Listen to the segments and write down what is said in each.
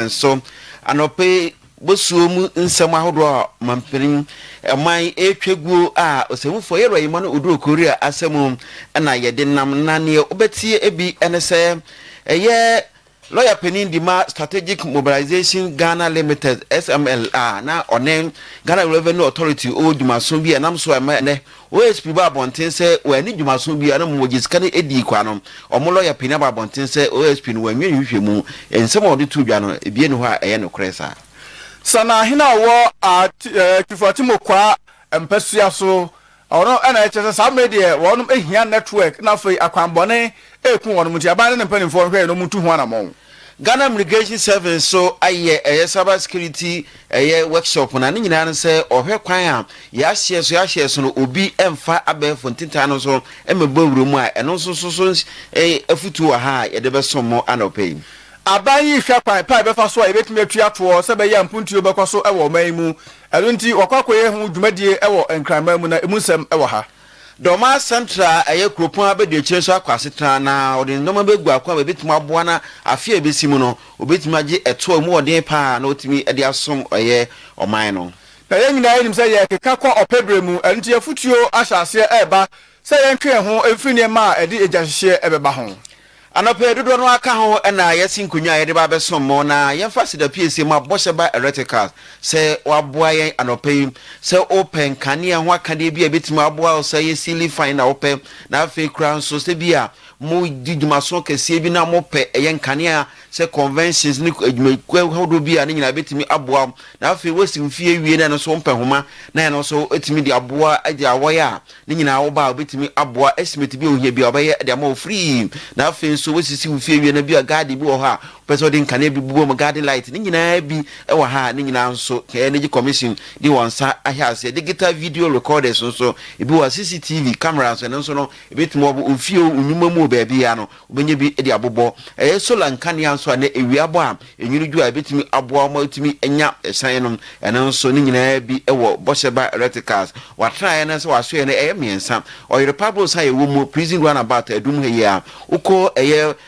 so anope bosuomu nsɛm ahodoɔ mampirin ɛman etwegu a osemufo yɛrɛ yima no oduro korea asɛm na yɛde nam na ne obetie ebi ɛne sɛ ɛyɛ lawyer penin dima strategic mobilization Ghana Limited SML na ɔne Ghana Revenue Authority o dwumaso bi ɛnam so ɛma ne OSP ba bonten sɛ wani dwumaso bi ana mogisika ne edi kwanom ɔmo lawyer penin ba bonten sɛ OSP no wanwe hwehwɛ mu ensɛm ɔde tu dwa no ebie ne hɔ a ɛyɛ no kresa sana hina wo kifati mokwa empesua so ono na eche sa media wonum ehia network na foi akwambone ekun wonum ti aba ne mpanimfo hwe no mutu ho anamon Ghana Immigration Service so aye cyber security workshop na nyina no se ohwe kwan a ya hye so no obi emfa abefo ntinta no so emebawuru mu a eno so afutu wa ha ye de besomo anopay aban yi hwa kwan pa befa so a ebetumi atu ato se be ya mpuntuo bekoso ewo man mu eno nti wakwakoye hu dwumadie ewo enkranman mu na emunsem ewo ha Doma Central kropon abedi kire so akwasetra na odi ndoma begu akwa bebetuma aboa na afia ebesimu no obetuma age eto mu odin pa na otimi ede asom oman no na ye nyina enim se ye keka kwa opebremu enti afutuo ahyase eba se ye ntwe ho efini ma ede ejahye ebeba ho anope dodo no aka ho na yesi nkonwa ye de ba besom mo na ye fa sida PSA ma boshe ba electrical se waboa ye anope se open kania ho aka de bia betima aboa se ye sili fine na open na afi kran so se bia mo didumaso kese bi na mo pe ye nkania se conventions ni adwumakwa hodo bia ne nyina betimi aboa na afi wasimfie wie na no so mpe homa na no so etimi di aboa ade awoya ne nyina wo ba betimi aboa estimate bi ohia bia obaye de ma free na afi so wasisi mfie wie na bia garden bi wo ha peso de nkania bi bubo mo garden light ne nyina bi e wo ha ne nyina nso energy commission di wonsa ahiase digital video recorders so ebi wa CCTV cameras no so no ebetimi obo mfie onwuma mu baabi ya no obenye bi de abobo solar nkania nso na ewiabo a enyuru ju a ebetimi aboa ma otimi enya esan no eno nso ne nyina bi ewo bosheba electricals watra na so waso ye na miensa oyere pablo sa ye wo mu prison run about adum he ya uko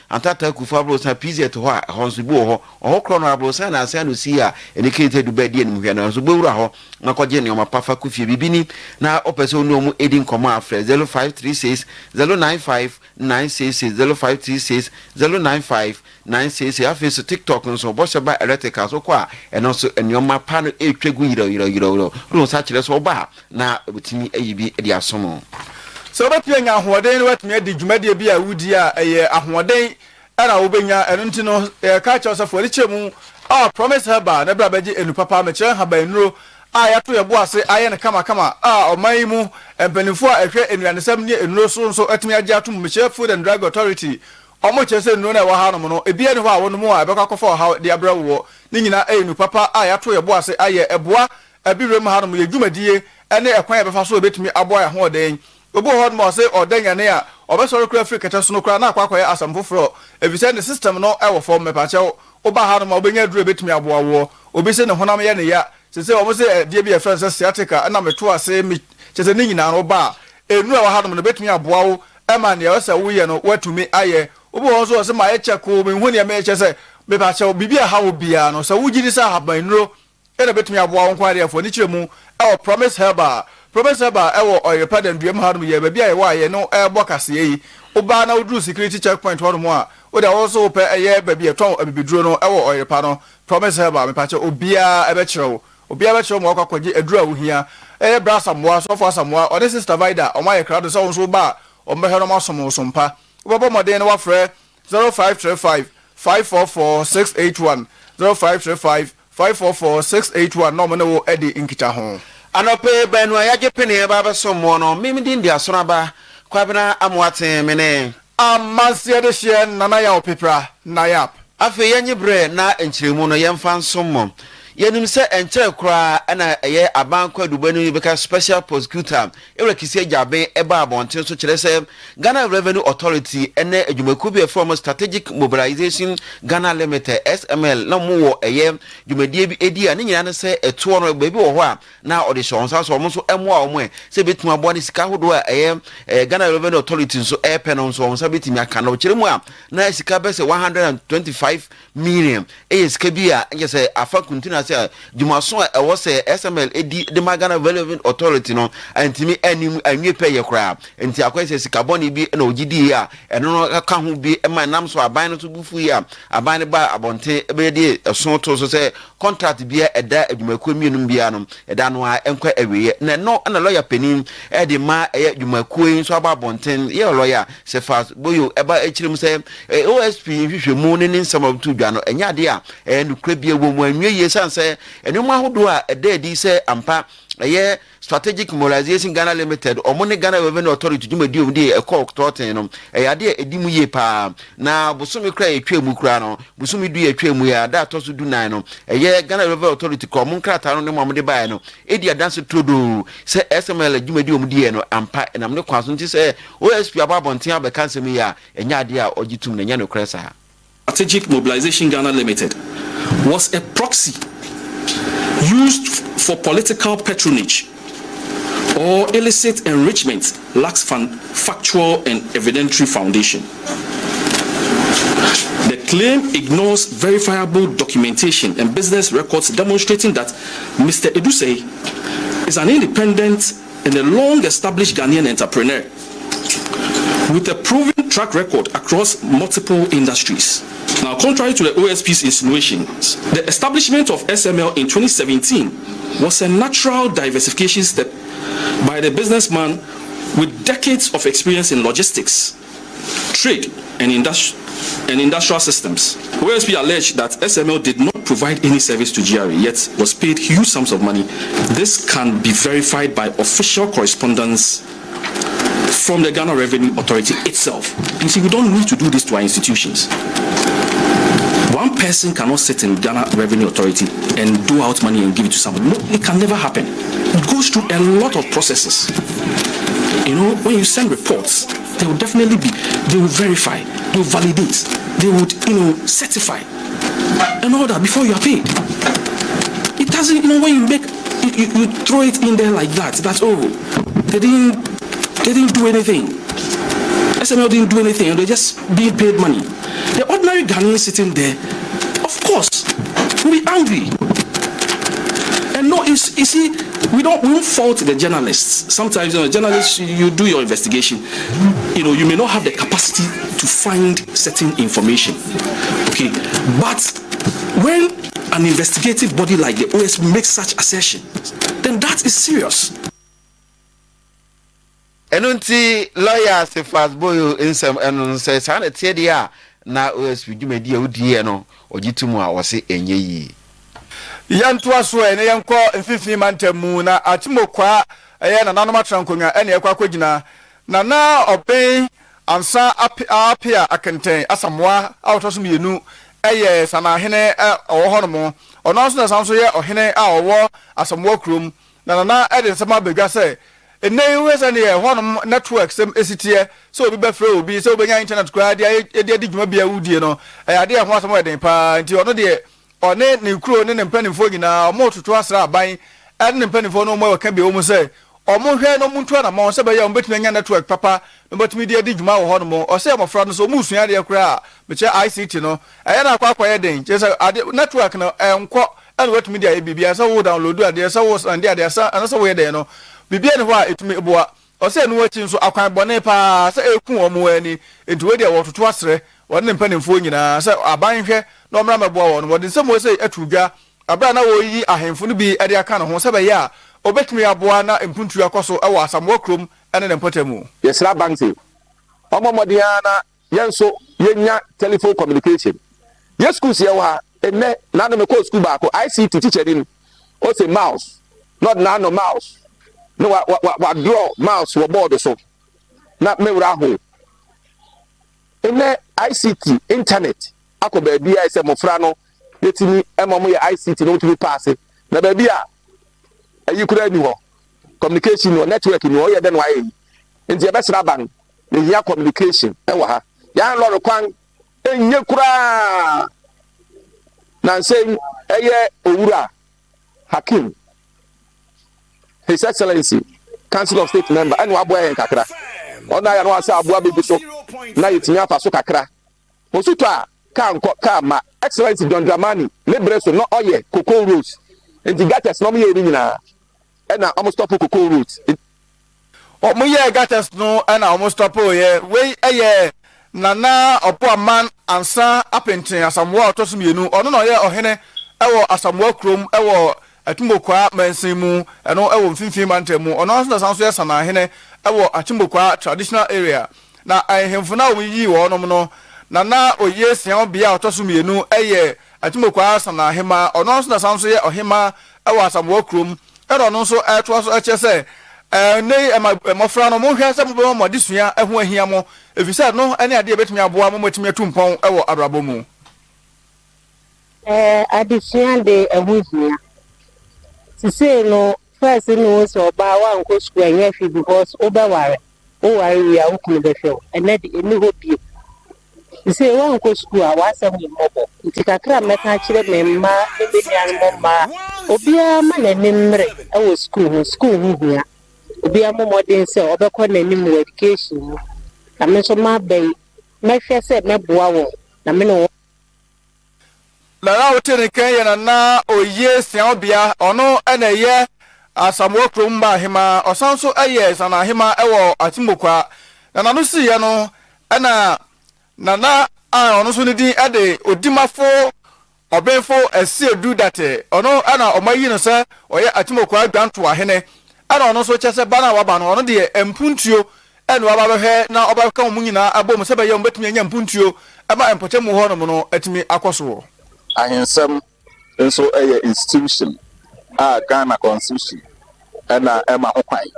antata kufa bro sa pz to ho honso bi wo ho kro no abro sa na asa no si a enikete du ba die nim hwe na so bewura ho na kwaje ne o pafa kufie bibini na opese onu mu edin koma afre 0536 095 966 0536 095 966 afeso TikTok nso bosheba electrical so kwa eno so enioma pa no etwegu yiro ro sa kire so ba na ebutimi ayibi edi asomo so betwe nya ahoden no watumi adi dwumadie bi a wudi a eye ahoden era wobenya eno nti no ka cha so fori chemu promise haba na bra baji enu papa me kire haba enuro yato ye bo ase aye ne kama oman mu empanifo a ehwe enuanesam ne enuro so nso atumi agi atom me kire Food and Drug Authority omo chese enuro na wa ha no no ebie ne ho a wono mu a ebekwa kofa ha de abra wo ni nyina enu papa yato ye bo ase aye eboa abirem ha no ye dwumadie ene ekwan ye befa so obetumi aboa ya ho oden obo ho mo se oden ne a obesoro kra Africa teso no kra na akwakoye asamfoforo ebise ne system no ewo form me pa che oba ha no ma obenya duro betumi aboa wo obi se ne honam ye ne ya se omo se die bi e friends sciatica na meto ase mi chese ni nyina no ba enu a wa ha no betumi aboa wo ema ne ose wo ye no watumi aye obo ho so se ma ye check wo me hu ne me chese me pa che bibi a ha wo bia no se wo gidi sa haban nuro e na betumi aboa wo kwade afo ni kiremu e promise heba ewo oyepa dem duem ha no ye ba bia ye wa ye no ebo kase yi oba na udru security checkpoint ho mo a o da also pe eye ba bia ton abibiduro no ewo oyepa no promise heba me pa che obia ebe kirewo obia be kirewo mo akwaje aduru a wo hia brasa moa so for samoa o de sister vida o ma ye crowd so so ba o mbe hero masomo sompa obo modern no wa frɛ 0535 544 681 0535 544 681 no mo no edi nkita ho anope benu ayaje pene ba besomo no mimidi ndi asonaba kwabena amwate mene amasia de hye nana ya opepra na yap afi yenye bre na enchiremu no yemfa nsomo yenim se enkyere kura na eye abankwa dubanu beka special prosecutor ewre kisi jabe eba abonten so kire se Ghana Revenue Authority ene adwumaku bi from Strategic Mobilization Ghana Limited SML na mu wo eye dwumadie bi edi a ne nyina ne se eto no ba bi wo ho a na ode shonsa so mo so emo a omo se betu abo ne sika hodo a eye Ghana Revenue Authority so airpen on so so betimi aka na kire mu a na sika be se 125 million sika bi a nge se afa kuntina se jumaso a ewo se SML edi de Ghana Revenue Authority no antimi anim anwe pe ye kra enti akwese sika boni bi na ogidi a eno no ka ho bi e ma nam so aban no to bufu ya aban ne ba abonte be de so to so se contract bi eda adwumaku mienum bia no eda no a enkwa awiye na no na lawyer penin e de ma e adwumaku so aba abonten ye lawyer se fast boyo eba echirim se OSP hwehwemu ne nsam abutu dwa no enya de a nukra bia wo mu anwe ye sanse enum ahodo a eda edi se ampa eye Strategic Mobilization Ghana Limited omone Ghana Revenue Authority dwumadi omde ekọ toten no eyade edimu ye pa na busumi kra etwemu kra no busumi du etwemu ya da to so du nan no eye Ghana Revenue Authority ko mon krata no ne momde bae no edi adanse todo se SML dwumadi omde no ampa enam ne kwaso nti se OSP ababonten abeka nsem ya enya ade a ogitum na nya no kra sa. Strategic Mobilization Ghana Limited was a proxy used for political patronage or illicit enrichment lacks factual and evidentiary foundation. The claim ignores verifiable documentation and business records demonstrating that Mr. Edusei is an independent and a long-established Ghanaian entrepreneur with a proven track record across multiple industries. Now, contrary to the OSP's insinuations, the establishment of SML in 2017 was a natural diversification step by the businessman with decades of experience in logistics, trade, and industrial systems. OSP alleged that SML did not provide any service to GRA, yet was paid huge sums of money. This can be verified by official correspondence from the Ghana Revenue Authority itself. You see, we don't need to do this to our institutions. One person cannot sit in Ghana Revenue Authority and do out money and give it to somebody. No, it can never happen. It goes through a lot of processes. You know, when you send reports, they will definitely they will verify, they will validate, they would, certify, and all that before you are paid. It doesn't, when you make, you throw it in there like that, that's, they didn't do anything. SML didn't do anything, they just being paid money. The ordinary Ghanaian sitting there, of course, will be angry. And no, you see, we won't fault the journalists. Sometimes, journalists, you do your investigation. You may not have the capacity to find certain information. Okay, but when an investigative body like the OSP makes such assertions, then that is serious. Enunti lawyer se fast boy insem enun se sana tie dia na OSP dwumadi awudie no ogitumu a wose enye yi yanto aso ene yanko mfifi mantamu na atimokwa eye na nanom atrankonwa ene ekwa kwagina na oben ansa apia akenten asamoa awtoso mienu eye sana hene owo honomo ono aso na sanso ye ohene a owo asamoa krom na ede nsema begwa se ene wese ne honum network sem esitie so obi befre obi so obenya internet kwa de dwuma bia wudie no ade ho asemo eden pa nti ono de one ne kuro ne mpanimfo nyina omo toto asra aban ne mpanimfo no mo waka bia omo se omo hwe no muntu na mo se be ya ombetumi nya network papa no betumi de dwuma wo honum o se mo fra no so mu sua de kura meche ICT no na akwa eden je se ade network no enko ene wetumi de bibia se wo download ade se wo ande ade se anase wo de no bibia ne ho a etumi boa o se no wachi nso akwan bone pa se eku omo ani enti we de wo toto asre won mpanimfo nyina se aban hwe no omra meboa wo no wode se mo se atudwa abra na wo yi ahemfo no bi ade aka no ho se be ya obetumi aboa na mpuntu akoso e wo asamwo krom ene ne mpotemu yesra bank omomodiana yenso yenya telephone communication yes school se wa enne na no me ko school ba ko ICT teacher din o se mouse not nano mouse no wa draw mouse wo board so na me wura ho enne ICT internet akoba bia ise mofra no yetimi ema mo ye ICT no to be pass na ba bia ayi kura ni ho communication no network ni ho ye den wa yi nti e be sra ban ne hia communication e wa ha ya lo kwan enye kura na nsem eye owura Hakim His Excellency Council of State member and wa boy kakra ona ya no asa aboa bebi so na yetimi afa so kakra osuto a ka ma Excellency John Dramani lebreso no oye cocoa roots nti gates no mo ye nyina e na almost stop cocoa roots o mo ye gates no e na almost stop ye we eye nana opo aman ansa apenten asamwa otosom yenu ono no ye ohene ewo asamwa krom ewo atumbokwa mansimu eno ewo mfimfim mantemu ono aso sanso ye sana hene ewo atumbokwa traditional area na ahemfo na oyi wo no no nana oye sian bia otosom yenu eye atumbokwa sana hema ono aso sanso ye ohema ewo asamwa krom eno no so eto so echese nei emofra no mo hwe se mo mo disua eho ahia mo efisa no ene ade betumi aboa mo matumi atumpon ewo abrabo mu adisua de ehuzia sise no first no so ba wa nko school enye fi because obeware o ware wi a ukunu be fe ene de eni hobi sise wa nko school a wa sam ni mobo ntikakra meka kire memma ne benian mo ma obia ma na nimre ewo school hia obi amomodin se obekọ nanim education na me so ma bay me hwe se meboa wo na me no la wote kan na oye sian obia ono ena ye asamwo krom ba hema osanso eye sana hema ewo atimokwa na no si ye no ena nana ono so ni din ade odimafo obenfo esiedu date ono ana omayi no se oye atimokwa adwanto ahene ana ono so chese bana wa bana ono de empuntuo eno aba behwe na oba ka mu nyina abom se be ye mbetumi anya empuntuo aba empotemu ho no no atimi akoso ahensem nso eye institution a Ghana constitution ena ema ho kwan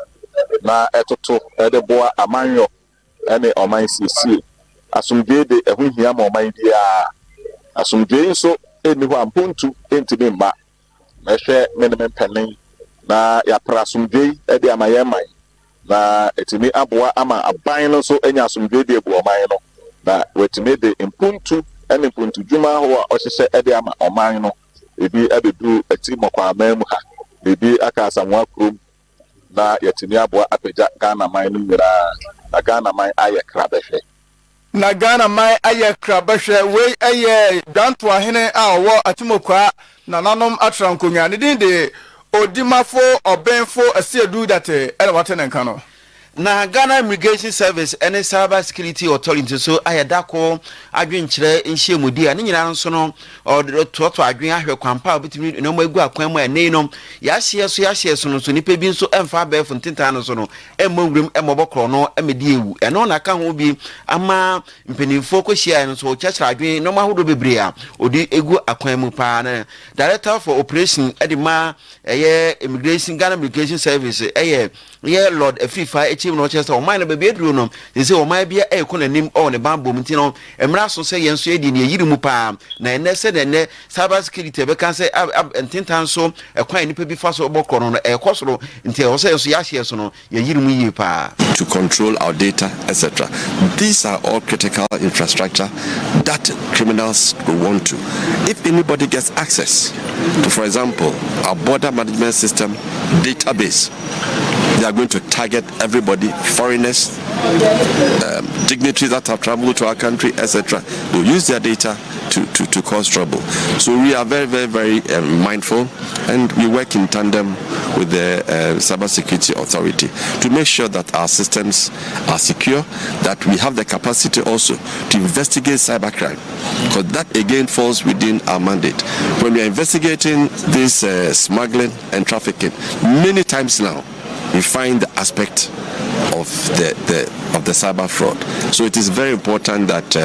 na etoto ede boa amanyo ene oman sisi asumdwe de ehu hia ma oman dia asumdwe nso eni ho ampuntu entimi mba mehwe menem penin na ya prasumdwe ede amayeman na etimi aboa ama aban no so enya asumdwe de ebu oman no na wetimi de impuntu ene impuntu dwuma ho a ohyehyɛ ede ama oman no ebi abedu ati mokwa aman mu ha ebi aka asamwa krom na yetimi aboa apagya Ghana man no nyira na Ghana man aye krabehwe na Ghana man aye krabehwe we aye danto ahene a owo atimokwa na nanom atrankonya ne din de odimafo obenfo asiedu date ene watene nka no na Ghana Immigration Service and Cyber Security Authority so ayadako adwenkyere nhyiemudi a ne nyina nso no to adwen ahwe kwampa obitimi no magu akwan mu ene no yahye so no so nipa bi nso emfa abefo ntintan no so no emmongwem emmobokro no emedi ewu eno na ka ho bi ama mpenifo kohia no so kyekere adwen no mahodo bebre a odi egu akwan mu pa na Director for Operation edima Immigration Ghana Immigration Service Lord Afifa no chest o mine be bedru no say o mai bia e ko nanim o ne bambo mti no emra so say yenso e di ne yiri mu pa na ene se ne cyber security be kan say entintan so e kwan nipa bi fa so bokro no e kosoro nti o say yenso ya hye so no ye yiri mu yi pa to control our data etc. These are all critical infrastructure that criminals will want to. If anybody gets access to, for example, our border management system database, they are going to target everybody, foreigners, dignitaries that have traveled to our country, etc. They'll use their data to cause trouble. So we are very, very, very mindful, and we work in tandem with the Cyber Security Authority to make sure that our systems are secure, that we have the capacity also to investigate cybercrime, because that again falls within our mandate. When we are investigating this smuggling and trafficking, many times now, we find the aspect of the cyber fraud. So it is very important that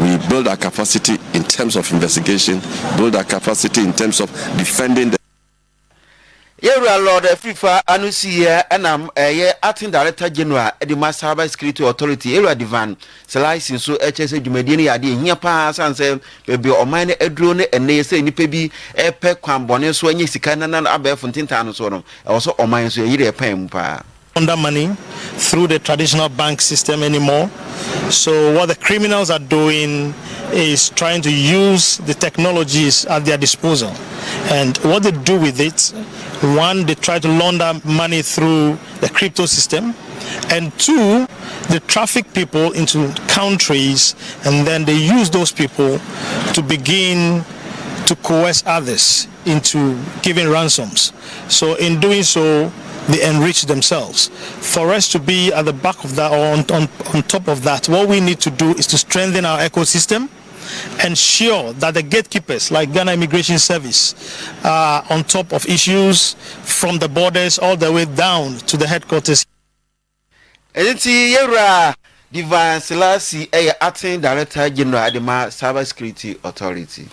we build our capacity in terms of investigation, build our capacity in terms of defending the Yewra Lord Fifa Anusia enam acting director general the Cyber Security Authority Yewra Divan license so HS dwumadi ya de hia pa sanse be oman eduro ne ene se nipa bi epe kwambone so anya sika na abefo ntintan so no e so oman so yire pan pa under money through the traditional bank system anymore. So what the criminals are doing is trying to use the technologies at their disposal. And what they do with it, one, they try to launder money through the crypto system, and two, they traffic people into countries, and then they use those people to begin to coerce others into giving ransoms. So in doing so, they enrich themselves. For us to be at the back of that or on top of that, what we need to do is to strengthen our ecosystem, ensure that the gatekeepers like Ghana Immigration Service are on top of issues from the borders all the way down to the headquarters. Enti Yewra Divan Selassie acting director general at the Cyber Security Authority.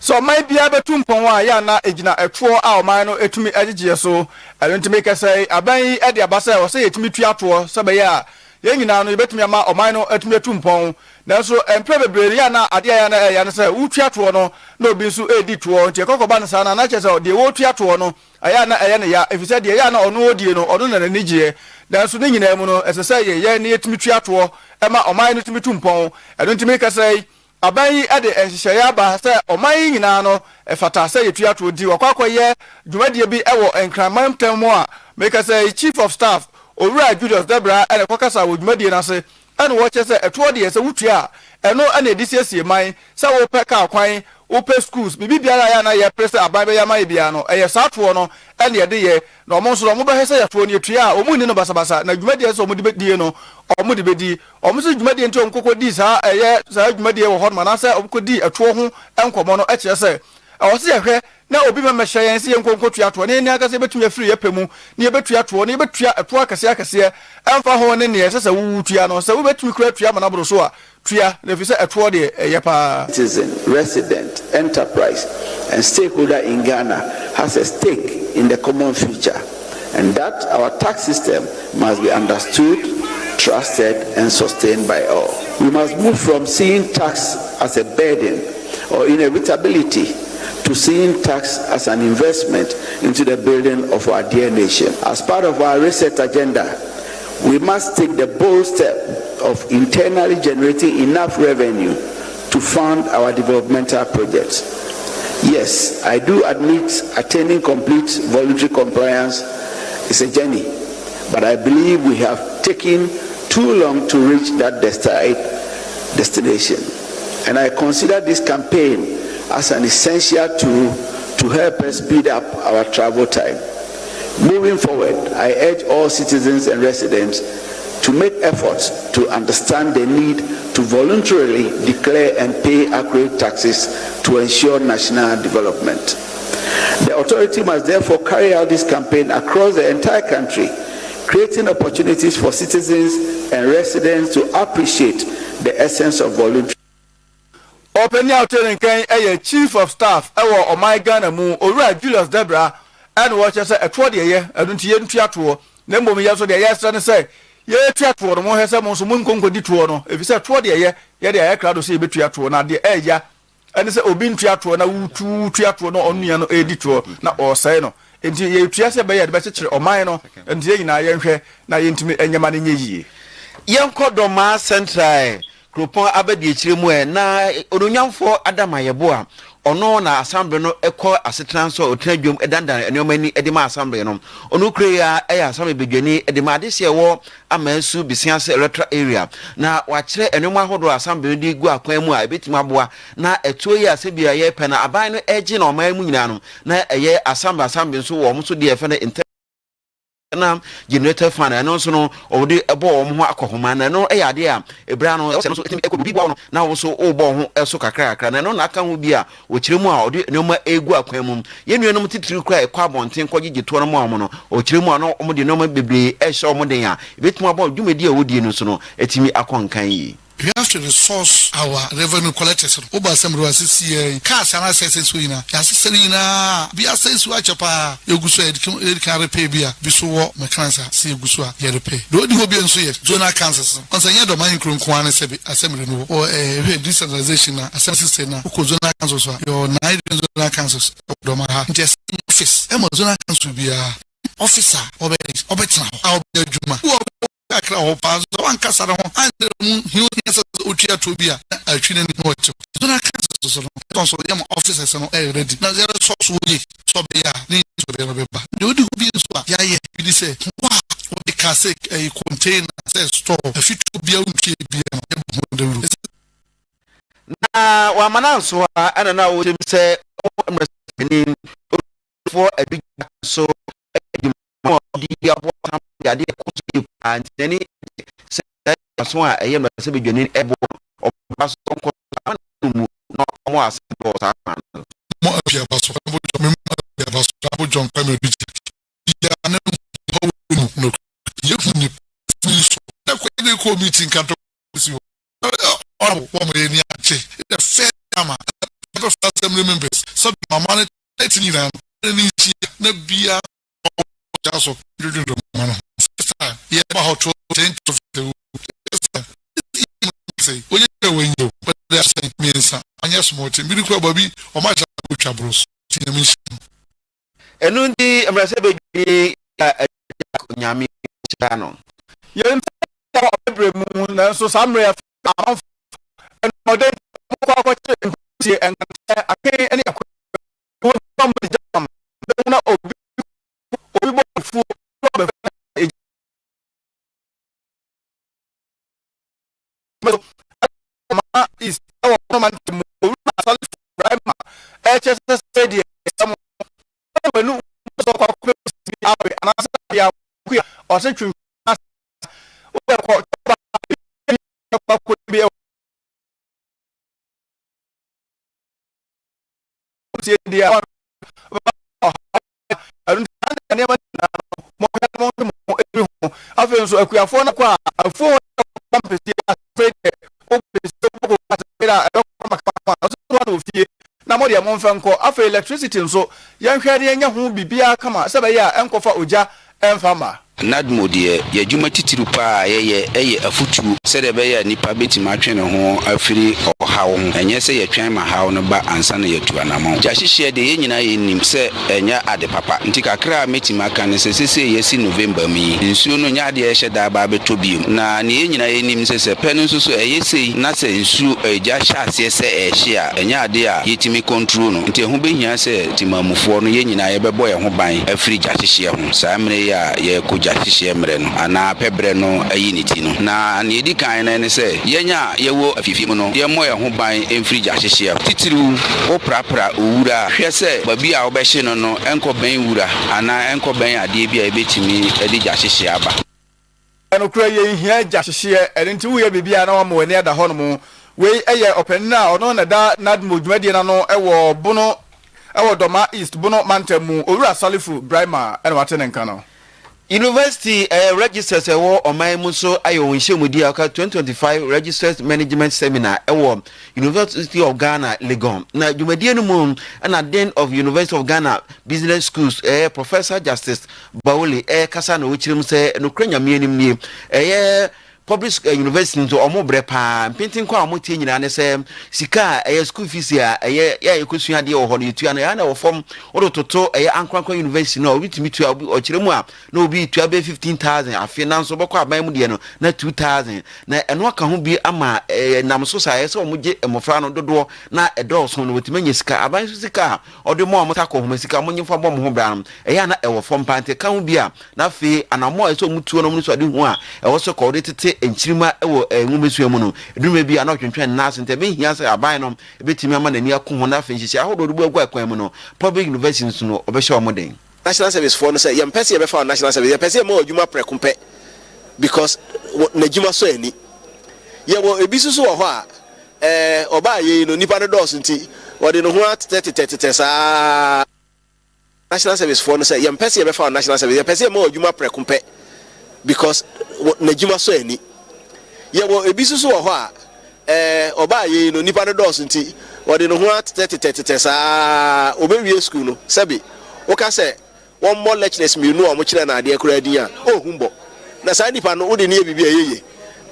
So my bia betum pon wa ya na ejina etuo a o man no etumi agigye so enti make say aban e de abasa o say etumi tuato so be ya ye nyina no betumi ama o man no etumi etum pon na so empre bebre ya na ade ya na say utuato no na obi nso edi tuo nti kokoba na sa na chese de wo tuato no aya na eye ne ya efise de ya na ono odie no ono na nigye na so ne nyina mu no esese ye ne etumi tuato ema o man no etumi tumpon enti make say abayi ade enhyehyɛ ba sɛ ɔman nyina no efata sɛ yetuato di wakwakoye dwumadie bi ɛwɔ enkraman temu a make sɛ chief of staff owura Julius Debra ene kwakasa wo dwumadie na se ene wo kyɛ sɛ etuo de sɛ wutua eno ene edisiesie man sɛ wo pɛ ka kwan wo pɛ schools bibi biara ya na ye press aban be ya mai bia no ɛyɛ saatoɔ no ene ye de ye na ɔmo nso ɔmo bɛ hɛ sɛ yetuo ne etua ɔmo ni no basabasa na dwumadie sɛ ɔmo de die no ɔmo de bedi ɔmo sɛ dwumadie nti ɔmo kokodi saa ɛyɛ saa dwumadie wɔ hɔ no na sɛ ɔmo kodi etuo ho enkomo no ɛkyerɛ sɛ ɔwɔ sɛ yɛhwɛ na obi mɛmɛ hyɛ yɛn sɛ yɛnkonko tuato ne ne akase betumi afiri yɛpɛ mu ne yɛbetua to ne yɛbetua etuo akase ɛmfa ho ne ne yɛ sɛ wo tua no sɛ wo betumi kura tua mana boro so a tua na fi sɛ etuo de ɛyɛ pa citizen, resident, enterprise and stakeholder in Ghana has a stake in the common future, and that our tax system must be understood, trusted and sustained by all. We must move from seeing tax as a burden or inevitability to seeing tax as an investment into the building of our dear nation. As part of our reset agenda, we must take the bold step of internally generating enough revenue to fund our developmental projects. Yes, I do admit attaining complete voluntary compliance is a journey, but I believe we have taken too long to reach that destination. And I consider this campaign as an essential tool to help us speed up our travel time. Moving forward, I urge all citizens and residents to make efforts to understand the need to voluntarily declare and pay accurate taxes to ensure national development. The authority must therefore carry out this campaign across the entire country, creating opportunities for citizens and residents to appreciate the essence of voluntary. Open out kan chief of staff ewo omai Ghana mu owura Julius Debra and watch say etuo de ye adunti ye ntuato na mbom ye so de ye sra ne say ye tuato no mo he say mo so mo nkonkodi tuo no efise etuo de ye de ye krado say betuato na de eya ene say obi ntuato na wutu tuato no onua no edituo na o say no enti ye tua se be ye de be kekere omai no enti ye nyina ye nhwe na ye ntimi enyama ne nyeyie yenkodoma central Kropon abedi echiremu na ononyamfo adamayebo a ono na assembly no ekọ asetran so otenadwom edandan enomani edema assembly no onu kure ya assembly bedwani edema adese ewo amansu bisiase electoral area na wakire enomu ahodo assembly di gu akwan mu a ebetima boa na etuo yi asebia ye pe na aban no eji na oman mu nyina no na eye assembly so wo mso de efe na na generator fan no so no odi ebo wo ho akohoma na no eyade a ebra no so etimi ekobi bwa no na wo so obo ho eso kakra na no na aka ho bi a okiremu a odi noma egu akwan mu yenuanom titiri kra ekwa abonten kogige to no mo no okiremu a no omo de noma bebre ehye omo den a ebetuma ba dwumedi a wodi no so no etimi akonkan yi we have to resource our revenue collectors. Oba semro asisi cars and assets so ina. Ya asisi na bi assets wa chapa eguso can repay bia bi so wo mekansa si eguso a ye repay. Do di hobi enso ye zonal councils. Onse nya do man kronkron an se bi assembly no o decentralization na assembly system na ko zonal councils your 9 zonal councils do ma ha. Just office. E mo zonal council bia officer obetina how be adwuma akra ho pa so wan kasara ho andre mu hiusa otua tobia atwine ni ho cho so na kanso so no so yam officers no ready na zero so we so be ya ni so be no be ba de odi bi so ya ye bi say wa o be KaseƐ container say store fit bia untwe bia no na wa mananso ana na wo dem say ni for a big so the about the and then so I am a civilian ebo or pass no more as more John family meeting can't the fair assembly members so my money beer also yeah how to say when you but that's means and yes more to be baby or my bros enu ndi emrase be nyame chano yen abremu na so samre and modern ko che and akai any ko jam na obi fu is our man to so akuafo na kwa afo pampesi afraid na mo de mo mfa nko afa electricity nso yan hwade anya ho bibia kama sebe ya enkofa oja enfama nadmo de ye dwuma titiru pa ye afutu se de be ya nipa betima twene ho afiri ohawo enye se ye twan ma hawo no ba ansa na yetu anamo ja hihye de ye nyina ye nim se enya ade papa nti kakra metima kan se sese ye si November mi nsuo no nya de ye hye da ba betobiem na ne ye nyina ye nim se pen nso so eye sei na se nsuo eja hyase se ehye a enya ade a yetimi control no nti ho behia se timamufo no ye nyina ye bebo ye ho ban afiri ja hihye ho saa mre ya ye ko hihye mre no ana pebre no ayi ni ti no na ne di kan na ne se yenya yewo afifim no ye mo ye ho ban emfiri ja hihye titiru o prapra owura hwe se babi a obehye no no enko ban wura ana enko ban ade bia ebetimi edi ja hihye aba eno kura ye hia ja hihye enti wo ye bibia na wo wani ada ho no mo we eye open na ono na da nadmo dwumadi na no ewo bono ewo doma east bono mantemu owura salifu brima eno watene nka no University registers ewo oman so ayo nhemudi aka 2025 Registers Management Seminar ewo University of Ghana Legon na dwumadi no mu na Den of University of Ghana Business Schools Professor Justice Bauli kasa na ochirim se no kranyame anim nie public university to omo brepa painting kwa omo tie nyina ne se sika school fees ya ya ekosua de ho no tua na ya na wo form odototo ankwankwa university no obitimi tua ochiremu a na obi tua be 15,000 afi na nso bokọ aban mu de no na 2,000 na eno aka ho bi ama namso sa ye se omo je emofra no dodo na edolso no wotimanya sika aban so sika ode mo omo takọ ho sika mo nyimfa bom ho bra no ya na ewo form pante ka ho bi a na afi anamo eso mutuo no so ade hu a ewo so ko de tete enchirima ewo nwumesu mu no edume bi ana twentwen na asente be hia se aban no ebetimi ama nani akon ho na afenhihia ahodo dubu agwa kwan mu no public universities no obehye omoden national service for no say yem pese ye be fa national service ye pese mo adwuma prekumpe because na adwuma so ani ye wo ebisusu wo ho a oba ye no nipa no dos nti wo de no ho atete sa national service for no say yem pese ye be fa national service ye pese mo adwuma prekumpe because na adwuma so ani ye wo ebisusu wo ho a oba ye no nipa no dos nti odi no ho atete saa obewie school no sabi o ka say one more lecturers me no omo kire na ade akura din a o humbo na saa nipa no odi ne bibia yeye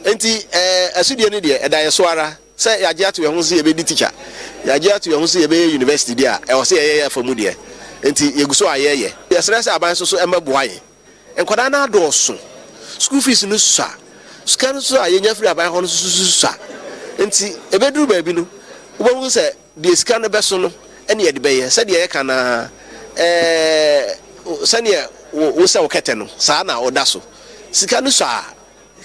enti asudie ne de eda ye so ara say ya je ato ye ho se ye be di teacher ya je ato ye ho se ye be university dia e o se ye afamu de enti yeguso ayeye ye sere say aban so emaboaye enkwada na adoso school fees no sa scan so ayenya free aban ho no so enti ebeduru ba bi no wo say the scan be so no ene ye de be ye say de ye kana sania wo say wo kete no saa na oda so sika no so a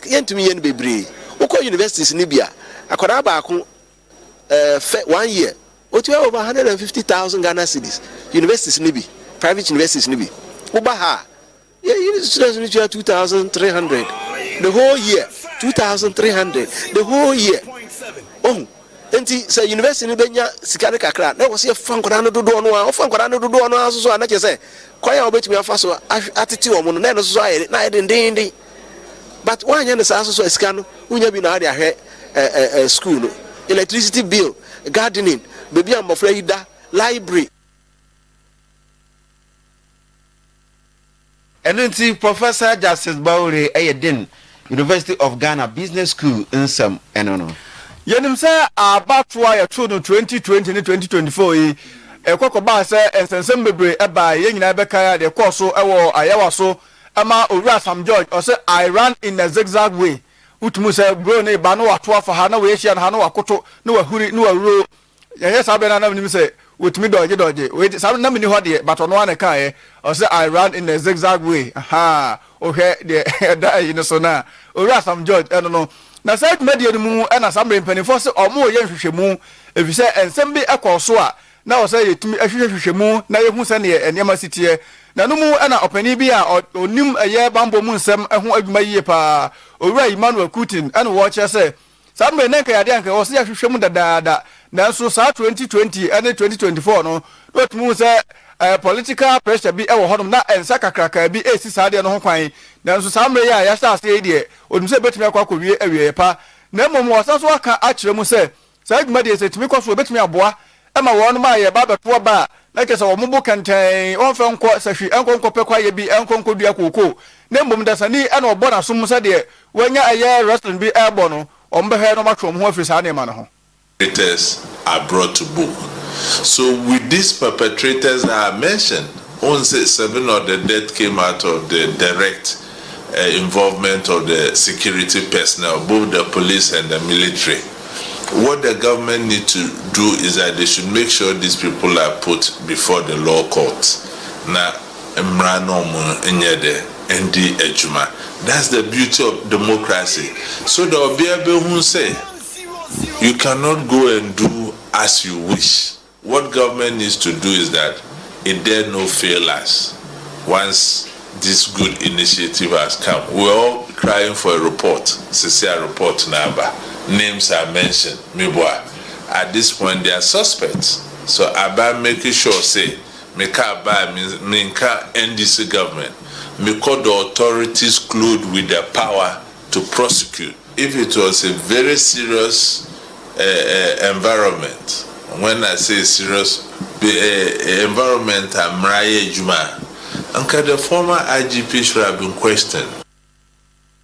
yentumi ye no bebre wo ko universities ni bia akwara ba ko 1 year o to over 150,000 Ghana cedis universities ni bi private universities ni bi wo ba ha yeah students ni 2,300 the whole year 2,300 the whole year oh enti say university ni benya sika ne kakra na wo se fankwara no dodo no a wo fankwara no dodo no aso so na che say kwaya obetumi afa so atete wo mo no na no so aye na dindindin but why anya no so so sika no unya bi na ade ahwe school no electricity bill gardening baby am of da library Enti Professor Justice Baure Ayedin University of Ghana Business School in some no yenim say abatwa ya to no 2020 ne 2024 yi ekokoba say ensensem bebre eba ye nyina beka ya de course ewo ayawa so ama owura Sam George o say I ran in a zigzag way utumu say bro ne ba no wato afa ha na we hia na ha no wakoto no wahuri no wawuro ye sabe na nim say utumi doje we sabe na mini ho de but ono ane kan o say I ran in a zigzag way aha o he de da yi no so na owura Sam George no na side media mu na samre mpanifo se omo ye hwehwemu efise ensem bi ekoso a na o say yetumi ahwehwehwemu na yehu se ne enema sitie na no mu na opani bi a onim eye bambo mu nsem eho adwuma yie pa owura Emmanuel Kutin na wo che se samre nenka yade anka o se ahwehwemu dadaada na so sa 2020 and 2024 no otumu se political pressure bi ewo honum na ensa kakraka bi esi saade no ho kwan na so samre ya ya sta ase de odum se betumi akwa kowie awie pa na mmom wasaso aka akire mu se sa dwuma de se tumi kwaso betumi aboa ema won ma ye ba beto ba na kese wo mubu kantan on fe nko sahwi enko pe kwa ye bi enko dua kokoko na mmom dasani ena obo na so mu se de wanya aye wrestling bi ebo no ombe he no matwo ho afiri sa ne ma no ho. Perpetrators are brought to book. So with these perpetrators that I mentioned, only 7 of the death came out of the direct involvement of the security personnel, both the police and the military. What the government need to do is that they should make sure these people are put before the law courts. Now, that's the beauty of democracy. So there will be able who say, you cannot go and do as you wish. What government needs to do is that it dare not fail us. Once this good initiative has come, we're all crying for a report. CCR report number. Names are mentioned. At this point, they are suspects. So about making sure, say, Meka NDC government, Meko the authorities clothed with the power to prosecute. If it was a very serious environment, when I say serious environment, Amraye Juma, Anka the former IGP should have been questioned.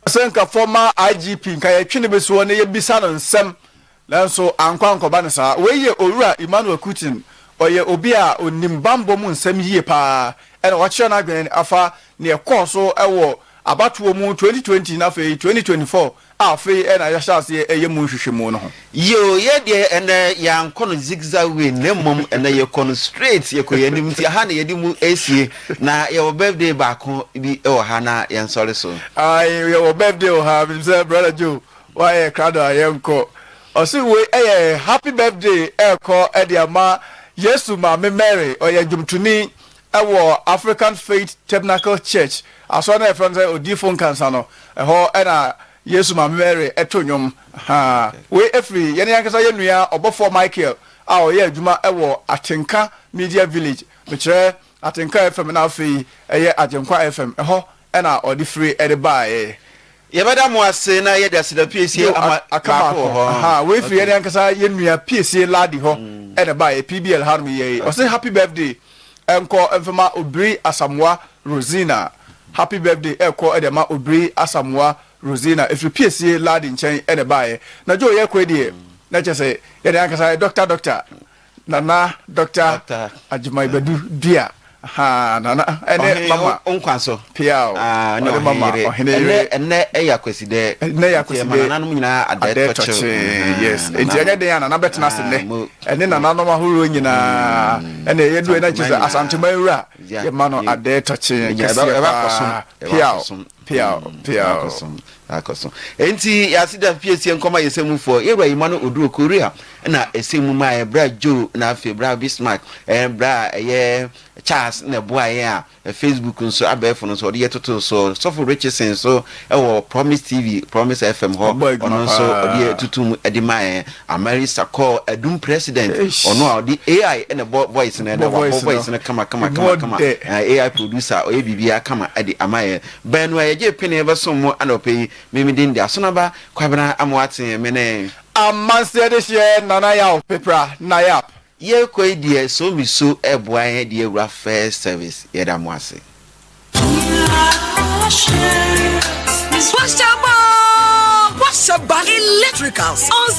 Senka former IGP, Kaya Chinibesuane Bisan and Sem Lanso Ankwan Kobanasa, where ye Ora Emmanuel Kutin, or ye Obia or Nimbambo Mun Sem Ye Pa, and Watchan again afa near Corso Ewo, about 2020 na 2024. Afi and I shall say a yamushimono. Yo, ye dear, and young con zigzag way, nemum, and ye con straight, ye could honey, yedimu AC, na your birthday back home be oh Hannah and sorry so. Your birthday will have himself, brother Joe. Why a crowd I am called. Or see, we a happy birthday, air call at the ama, yes to my Mary, or your jum to me, our African Faith Tabernacle Church. I saw my friends or different cansano, a whole and yes, my Mary, etonium. Ha, we every Yankasa Yanuya or before Michael. Our year Juma Ewo Atenka Media Village, which Atenka FM and Alfie, a year at Jankwa FM, a ho, and or the free at the buy. Yebada mo ase na ye da se da PSA ama akama ho we free any ankasa ye nua PSA ladi ho e na ba ye PBL har me ye o say happy birthday enko emfema Obiri Asamoah Rosina happy birthday enko edema Obiri Asamoah Rosina if you PSA ladi nchen e na ba ye na jo ye kwedie na chese ye de ankasa doctor nana doctor Ajimai Badu dia nana ene mama onkwanso piao ne mama ene eya kweside ne ya kweside nana nyina ade touch yes enti ene de yana na betena se ne ene nana no mahoro nyina ene yedu ene chise asante mayura ye mano ade touch piao akoso enti yasida PSA nkoma yesemufo yewra yimano oduro Korea na esemu ma ebra Joe na Febra Bismarck ebra ye Charles na boaye a Facebook nso abefo nso ode yetoto so for Richardson so ewo Promise TV Promise FM ho ono nso ode tutum edimaye America call edum president ono ode AI na voice na voice na kama AI producer o bibia kama ade amaye benwa ye pene besom anope mimidin dia sonaba kwabena amwate mene amanse de she nana ya pepra na yap ye koi die so mi so eboa he die ewra first service ye da mo ase What's up, electricals on